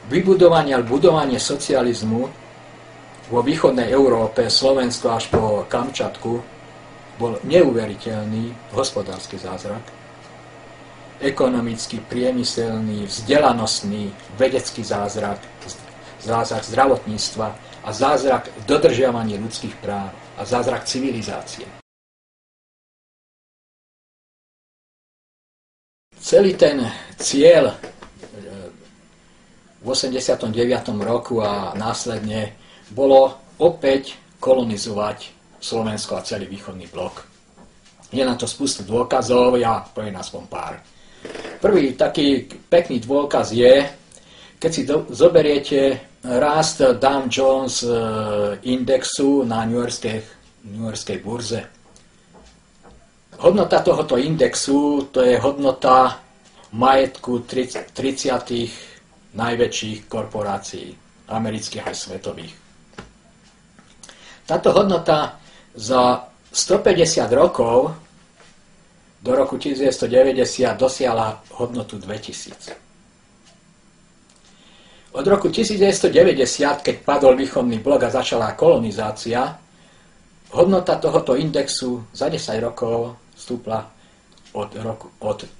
vybudovanie alebo budovanie socializmu vo východnej Európe, Slovensku až po Kamčatku, bol neuveriteľný hospodársky zázrak, ekonomický, priemyselný, vzdelanostný, vedecký zázrak, zázrak zdravotníctva a zázrak dodržiavania ľudských práv a zázrak civilizácie. Celý ten cieľ v 89. roku a následne bolo opäť kolonizovať Slovensko a celý východný blok. Je na to spústu dôkazov, ja poviem aspoň pár. Prvý taký pekný dôkaz je, keď si zoberiete rast Dow Jones indexu na New Yorkskej burze. Hodnota tohoto indexu, to je hodnota majetku 30 najväčších korporácií, amerických aj svetových. Táto hodnota za 150 rokov do roku 1990 dosiahla hodnotu 2000. Od roku 1990, keď padol východný blok a začala kolonizácia, hodnota tohoto indexu za 10 rokov stúpla od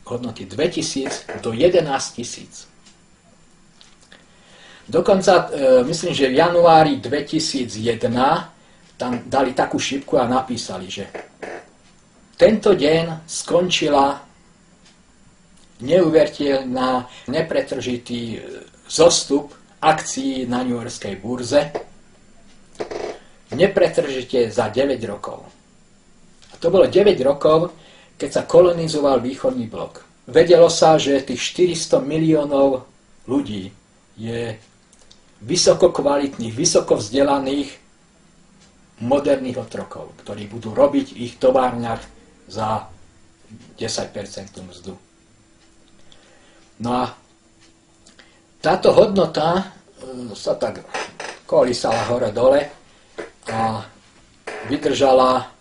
hodnoty 2000 do 11 000. Dokonca, myslím, že v januári 2001 tam dali takú šipku a napísali, že tento deň skončila neuveriteľná, nepretržitý zostup akcií na New Yorkskej burze, nepretržite za 9 rokov. A to bolo 9 rokov, keď sa kolonizoval východný blok. Vedelo sa, že tých 400 miliónov ľudí je vysoko kvalitných, vysoko vzdelaných, moderných otrokov, ktorí budú robiť v ich továrniach za 10% mzdu. No a táto hodnota sa tak kolísala hore-dole a vydržala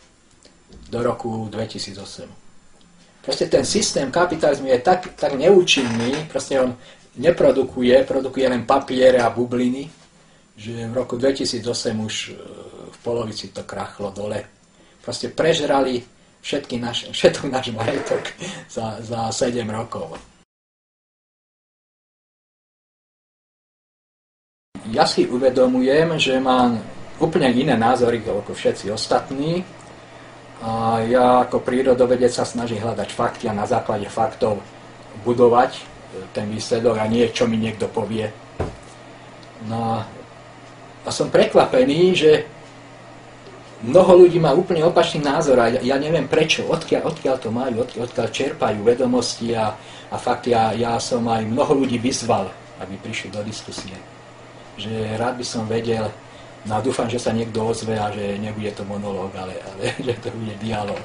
do roku 2008. Proste ten systém kapitalizmu je tak neúčinný, proste on produkuje len papiere a bubliny, že v roku 2008 už v polovici to krachlo dole. Proste prežrali všetok náš majetok za 7 rokov. Ja si uvedomujem, že mám úplne iné názory ako všetci ostatní. A ja ako prírodovedec sa snažím hľadať fakty a na základe faktov budovať ten výsledok a nie, čo mi niekto povie. No a som prekvapený, že mnoho ľudí má úplne opačný názor a ja neviem prečo, odkiaľ to majú, odkiaľ čerpajú vedomosti a fakty. Ja som aj mnoho ľudí vyzval, aby prišli do diskusie. Že rád by som vedel, no a dúfam, že sa niekto ozve a že nebude to monológ, ale že to bude dialóg.